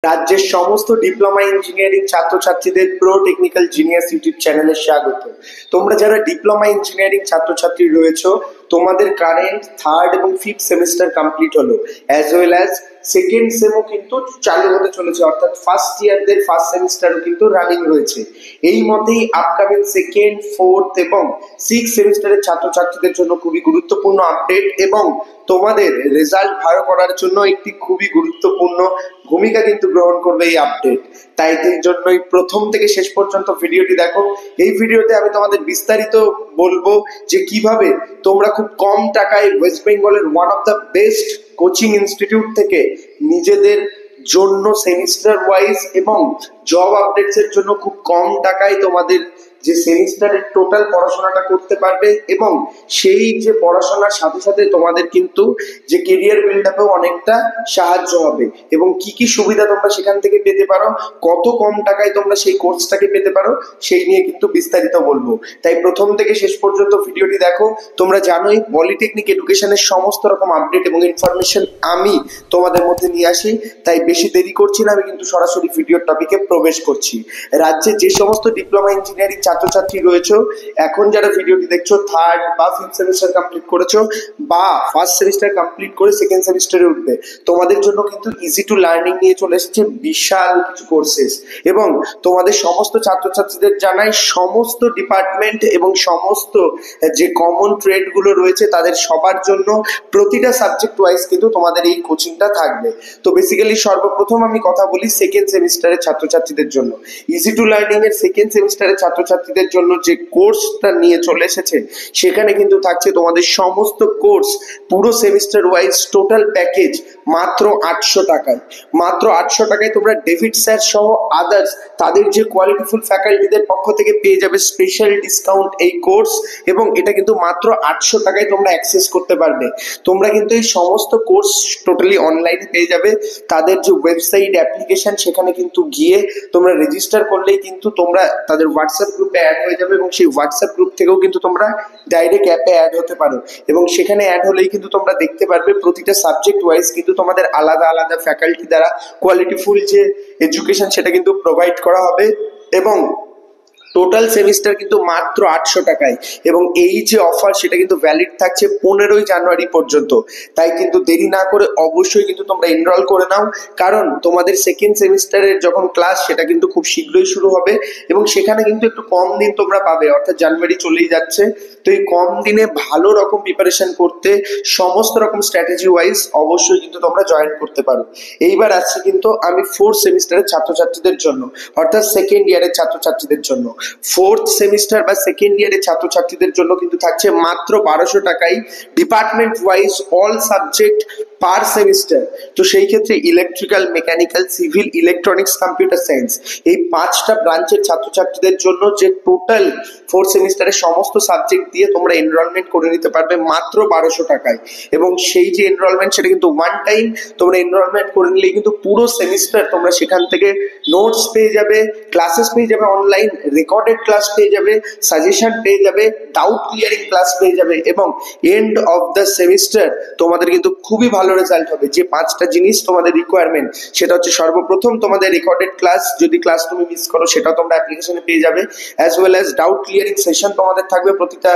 রাজ্যের সমস্ত diploma engineering ছাত্রছাত্রীদের প্রো টেকনিক্যাল জিনিয়াস ইউটিউব চ্যানেলে স্বাগত। তোমরা যারা ডিপ্লোমা ইঞ্জিনিয়ারিং ছাত্রছাত্রী রয়েছো, তোমাদের কারেন্ট থার্ড এবং ফিফথ সেমিস্টার কমপ্লিট হলো, অ্যাজ ওয়েল অ্যাজ সেকেন্ড সেমও কিন্তু চালু হতে চলেছে, অর্থাৎ ফার্স্ট ইয়ারদের ফার্স্ট সেমিস্টারও কিন্তু রানিং রয়েছে। এই মতেই আপকামিং সেকেন্ড, ফোর্থ এবং সিক্স সেমিস্টারের ছাত্রছাত্রীদের জন্য খুবই গুরুত্বপূর্ণ আপডেট এবং তোমাদের রেজাল্ট ভালো করার জন্য একটি খুবই গুরুত্বপূর্ণ ভূমিকা কিন্তু গ্রহণ করবে এই আপডেট। তাই এই জন্যই প্রথম থেকে শেষ পর্যন্ত ভিডিওটি দেখো। এই ভিডিওতে আমি তোমাদের বিস্তারিত বলবো যে কিভাবে তোমরা খুব কম টাকায় ওয়েস্ট বেঙ্গলের one of the best coaching institute থেকে নিজেদের জন্য সেমিস্টার ওয়াইজ এবং জব আপডেটস এর জন্য খুব কম টাকায় তোমাদের যে সেমিস্টারের টোটাল পড়াশোনাটা করতে পারবে এবং সেই যে পড়াশোনার সাথে সাথে তোমাদের কিন্তু যে কেরিয়ার বিল্ড আপেও অনেকটা সাহায্য হবে এবং কি কি সুবিধা তোমরা সেখান থেকে পেতে পারো, কত কম টাকায় তোমরা সেই কোর্সটাকে পেতে পারো, সেই নিয়ে কিন্তু বিস্তারিত বলবো। তাই প্রথম থেকে শেষ পর্যন্ত ভিডিওটি দেখো। তোমরা জানোই পলিটেকনিক এডুকেশনের সমস্ত রকম আপডেট এবং ইনফরমেশন আমি তোমাদের মধ্যে নিয়ে আসি, তাই বেশি দেরি করছি না, আমি কিন্তু সরাসরি ভিডিওর টপিকে প্রবেশ করছি। রাজ্যে যে সমস্ত ডিপ্লোমা ইঞ্জিনিয়ারিং ছাত্রছাত্রী রয়েছে, এখন যারা ভিডিওটি দেখছো থার্ড বা ফিফথ সেমিস্টার কমপ্লিট করেছো বা ফার্স্ট সেমিস্টার কমপ্লিট করে সেকেন্ড সেমিস্টারে উঠবে, তোমাদের জন্য কিন্তু ইজি টু লার্নিং নিয়ে চলে এসেছে বিশাল কিছু কোর্সেস এবং তোমাদের সমস্ত ছাত্রছাত্রীদের জানাই সমস্ত ডিপার্টমেন্ট এবং সমস্ত যে কমন ট্রেড গুলো রয়েছে তাদের সবার জন্য প্রতিটা সাবজেক্ট ওয়াইজ কিন্তু তোমাদের এই কোচিংটা থাকবে। তো বেসিক্যালি সর্বপ্রথম আমি কথা বলি সেকেন্ড সেমিস্টারের ছাত্রছাত্রীদের জন্য। ইজি টু লার্নিং এর সেকেন্ড সেমিস্টারের ছাত্রছাত্রীদের জন্য যে কোর্সটা নিয়ে চলে এসেছে, সেখানে কিন্তু থাকছে তোমাদের সমস্ত কোর্স পুরো সেমিস্টার ওয়াইজ টোটাল প্যাকেজ মাত্র 800 টাকায়। মাত্র 800 টাকায় তোমরা ডেভিড স্যার সহ আদার্স তাদের যে কোয়ালিটিফুল ফ্যাকাল্টিদের পক্ষ থেকে পেয়ে যাবে স্পেশাল ডিসকাউন্ট এই কোর্স এবং এটা কিন্তু মাত্র 800 টাকায় তোমরা অ্যাক্সেস করতে পারবে। তোমরা কিন্তু এই সমস্ত কোর্স টোটালি অনলাইনে পেয়ে যাবে। তাদের যে ওয়েবসাইট অ্যাপ্লিকেশন, সেখানে কিন্তু গিয়ে তোমরা রেজিস্টার করলেই কিন্তু তোমরা তাদের হোয়াটসঅ্যাপ গ্রুপে অ্যাড হয়ে যাবে এবং সেই হোয়াটসঅ্যাপ গ্রুপ থেকেও কিন্তু তোমরা ডাইরেক্ট অ্যাপে অ্যাড হতে পারো এবং সেখানে অ্যাড হলেই কিন্তু তোমরা দেখতে পারবে প্রতিটা সাবজেক্ট ওয়াইজ কিন্তু তোমাদের আলাদা আলাদা ফ্যাকাল্টি দ্বারা কোয়ালিটিফুল যে এডুকেশন সেটা কিন্তু প্রোভাইড করা হবে এবং টোটাল সেমিস্টার কিন্তু মাত্র 800 টাকায় এবং এই যে অফার সেটা কিন্তু ভ্যালিড থাকছে 15ই জানুয়ারি পর্যন্ত। তাই কিন্তু দেরি না করে অবশ্যই কিন্তু তোমরা এনরোল করে নাও, কারণ তোমাদের সেকেন্ড সেমিস্টারের যখন ক্লাস সেটা কিন্তু খুব শীঘ্রই শুরু হবে এবং সেখানে কিন্তু একটু কম দিন তোমরা পাবে, অর্থাৎ জানুয়ারি চলেই যাচ্ছে। তো এই কম দিনে ভালো রকম প্রিপারেশন করতে সমস্ত রকম স্ট্র্যাটেজি ওয়াইজ অবশ্যই কিন্তু তোমরা জয়েন করতে পারো। এইবার আসছে কিন্তু আমি ফোর্থ সেমিস্টারের ছাত্রছাত্রীদের জন্য, অর্থাৎ সেকেন্ড ইয়ারের ছাত্রছাত্রীদের জন্য। ফোর্থ সেমিস্টার বা সেকেন্ড ইয়ারের ছাত্রছাত্রীদের জন্য কিন্তু থাকছে মাত্র 1200 টাকায় ডিপার্টমেন্ট ওয়াইজ অল সাবজেক্ট পার সেমিস্টার। তো সেই ক্ষেত্রে electrical, mechanical, civil, electronics, computer science এই 5টা ব্রাঞ্চের ছাত্রছাত্রীদের জন্য যে টোটাল ফোর্থ সেমিস্টারের সমস্ত সাবজেক্ট দিয়ে তোমরা এনরোলমেন্ট করে নিতে পারবে মাত্র 1200 টাকায় এবং সেই যে এনরোলমেন্ট সেটা কিন্তু ওয়ান টাইম তোমরা এনরোলমেন্ট করে নিলেই কিন্তু পুরো সেমিস্টার তোমরা সেখান থেকে নোটস পেয়ে যাবে, ক্লাসেস পেয়ে যাবে, অনলাইন রেকর্ডেড ক্লাস পেয়ে যাবে, সাজেশন পেয়ে যাবে, ডাউট ক্লিয়ারিং ক্লাস পেয়ে যাবে এবং এন্ড অফ দ্য সেমিস্টার তোমাদের কিন্তু খুবই ভালো রেজাল্ট হবে। যে 5টা জিনিস তোমাদের রিকোয়ারমেন্ট সেটা হচ্ছে সর্বপ্রথম তোমাদের রেকর্ডেড ক্লাস, যদি ক্লাস তুমি মিস করো সেটাও তোমরা অ্যাপ্লিকেশনে পেয়ে যাবে, as well as doubt clearing session তোমাদের থাকবে প্রতিটা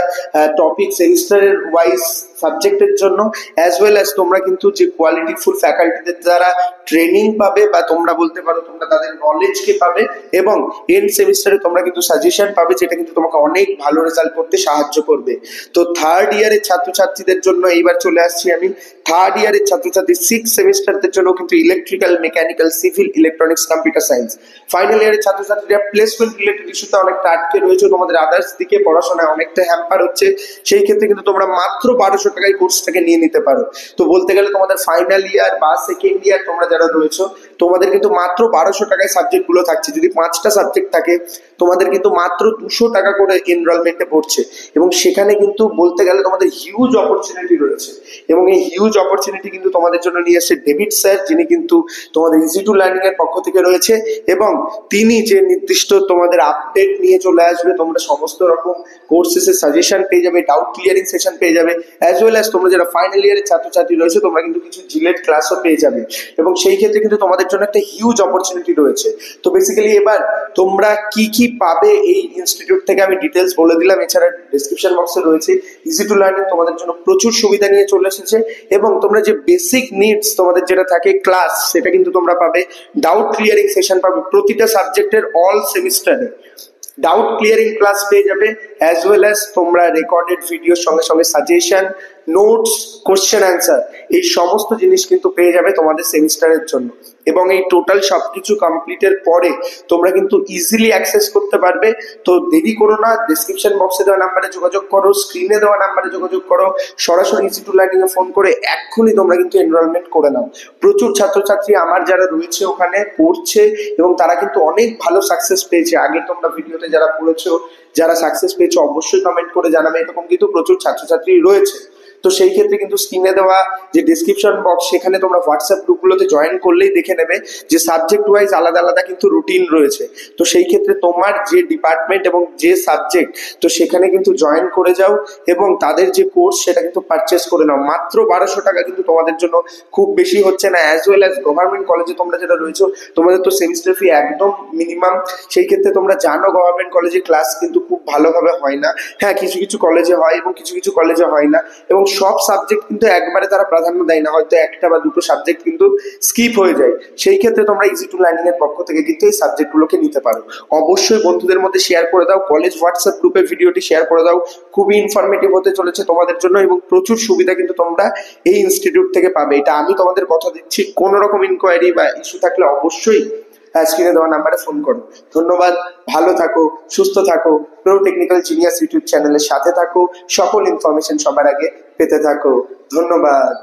টপিক সেমিস্টারের ওয়াইজ সাবজেক্টের জন্য, অ্যাজ ওয়েল অ্যাজ তোমরা কিন্তু যে কোয়ালিটিফুল ফ্যাকাল্টিদের দ্বারা ট্রেনিং পাবে বা তোমরা বলতে পারো তোমরা তাদের নলেজকে পাবে এবং এন্ড সেমিস্টারে তোমরা কিন্তু সাজেশন পাবে, যেটা কিন্তু তোমাকে অনেক ভালো রেজাল্ট করতে সাহায্য করবে। তো থার্ড ইয়ারের ছাত্রছাত্রীদের জন্য এইবার চলে আসছি আমি। থার্ড ইয়ারের ছাত্রছাত্রী সিক্স সেমিস্টারদের জন্য কিন্তু electrical, mechanical, civil, electronics, computer science. Final ইয়ারের ছাত্রছাত্রীরা প্লেসমেন্ট রিলেটেড ইস্যুতে অনেকটা আটকে রয়েছে, তোমাদের আদার্স দিকে পড়াশোনায় অনেকটা হ্যাম্পার হচ্ছে, সেই ক্ষেত্রে কিন্তু তোমরা মাত্র 1200 টাকায় কোর্সটাকে নিয়ে নিতে পারো। তো বলতে গেলে তোমাদের ফাইনাল ইয়ার বা সেকেন্ড ইয়ার তোমরা যারা রয়েছো, তোমাদের কিন্তু মাত্র 1200 টাকায় সাবজেক্ট গুলো থাকছে। যদি 5টা সাবজেক্ট থাকে তোমাদের কিন্তু মাত্র 200 টাকা করে এনরোলমেন্টে পড়ছে এবং সেখানে কিন্তু বলতে গেলে তোমাদের হিউজ অপরচুনিটি রয়েছে এবং এই হিউজ অপরচুনিটি কিন্তু তোমাদের জন্য নিয়ে এসেছে ডেভিড স্যার, যিনি কিন্তু তোমাদের ইজি টু লার্নিং এর পক্ষ থেকে রয়েছে এবং তিনি যে নির্দিষ্ট তোমাদের আপডেট নিয়ে চলে আসবে, তোমরা সমস্ত রকম কোর্সেসের সাজেশন পেয়ে যাবে, ডাউট ক্লিয়ারিং সেশন পেয়ে যাবে, অ্যাজ অ্যাজ ওয়েল অ্যাজ তোমরা যারা ফাইনাল ইয়ারের ছাত্রছাত্রী রয়েছে তোমরা কিন্তু কিছু জিলেট ক্লাসও পেয়ে যাবে, এবং সেই ক্ষেত্রে কিন্তু তোমাদের জন্য একটা হিউজ অপরচুনিটি রয়েছে। তো বেসিক্যালি এবার তোমরা কি কি পাবে এই ইনস্টিটিউট থেকে আমি ডিটেলস বলে দিলাম। এছাড়া ডিসক্রিপশন বক্সে রয়েছে ইজি টু লার্নিং তোমাদের জন্য প্রচুর সুবিধা নিয়ে চলে এসেছে, এবং তোমরা যে বেসিক নিডস তোমাদের যেটা থাকে ক্লাস, সেটা কিন্তু তোমরা পাবে। ডাউট ক্লিয়ারিং সেশন পাবে প্রতিটা সাবজেক্টের অল সেমিস্টারে, ডাউট ক্লিয়ারিং ক্লাস পেয়ে যাবে, অ্যাজ ওয়েল অ্যাজ তোমরা রেকর্ডেড ভিডিওর সঙ্গে সঙ্গে সাজেশন, নোটস, কোশ্চেন অ্যান্সার, এই সমস্ত জিনিস কিন্তু পেয়ে যাবে তোমাদের সেমিস্টারের জন্য। এবং এই টোটাল সবকিছু কমপ্লিটের পরে তোমরা কিন্তু ইজিলি অ্যাক্সেস করতে পারবে। তো দেরি করো না, ডিসক্রিপশন বক্সে দেওয়া নাম্বারে যোগাযোগ করো, স্ক্রিনে দেওয়া নাম্বারে যোগাযোগ করো, সরাসরি easy to learning A phone করে এক্ষুনি তোমরা কিন্তু এনরোলমেন্ট করে নাও। প্রচুর ছাত্রছাত্রী আমার যারা রয়েছে ওখানে পড়ছে এবং তারা কিন্তু অনেক ভালো সাকসেস পেয়েছে। আগে তোমরা ভিডিওতে যারা পড়েছো, যারা সাকসেস পেয়েছো অবশ্যই কমেন্ট করে জানাবে। এরকম কিন্তু প্রচুর ছাত্রছাত্রী রয়েছে। তো সেই ক্ষেত্রে কিন্তু স্ক্রিনে দেওয়া যে ডিসক্রিপশন বক্স, সেখানে তোমরা হোয়াটসঅ্যাপ গ্রুপগুলোতে জয়েন করলেই দেখে নেবে যে সাবজেক্ট ওয়াইজ আলাদা আলাদা কিন্তু রুটিন রয়েছে। তো সেই ক্ষেত্রে তোমার যে ডিপার্টমেন্ট এবং যে সাবজেক্ট, তো সেখানে কিন্তু জয়েন করে যাও এবং তাদের যে কোর্স সেটা কিন্তু পারচেস করে নাও। মাত্র 1200 টাকা কিন্তু তোমাদের জন্য খুব বেশি হচ্ছে না। অ্যাজ ওয়েল অ্যাজ গভর্নমেন্ট কলেজে তোমরা যেটা রয়েছো তোমাদের তো সেমিস্টার ফি একদম মিনিমাম। সেই ক্ষেত্রে তোমরা জানো গভর্নমেন্ট কলেজে ক্লাস কিন্তু খুব ভালোভাবে হয় না। হ্যাঁ, কিছু কিছু কলেজে হয় এবং কিছু কিছু কলেজে হয় না, এবং সব সাবজেক্ট কিন্তু একবারে তারা প্রাধান্য দেয় না, হয়তো একটা বা দুটো সাবজেক্ট কিন্তু স্কিপ হয়ে যায়। সেই ক্ষেত্রে তোমরা ইজি টু লার্নিং এর পক্ষ থেকে কিন্তু এই সাবজেক্টগুলোকে নিতে পারো। অবশ্যই বন্ধুদের মধ্যে শেয়ার করে দাও, কলেজ হোয়াটসঅ্যাপ গ্রুপে ভিডিওটি শেয়ার করে দাও। খুবই ইনফরমেটিভ হতে চলেছে তোমাদের জন্য এবং প্রচুর সুবিধা কিন্তু তোমরা এই ইনস্টিটিউট থেকে পাবে, এটা আমি তোমাদের কথা দিচ্ছি। কোনো রকম ইনকোয়ারি বা ইস্যু থাকলে অবশ্যই স্ক্রিনে দেওয়া নাম্বারে ফোন করো। ধন্যবাদ, ভালো থাকো, সুস্থ থাকো, প্রো টেকনিক্যাল জিনিয়াস ইউটিউব চ্যানেলের সাথে থাকো, সকল ইনফরমেশন সবার আগে পেতে থাকো। ধন্যবাদ।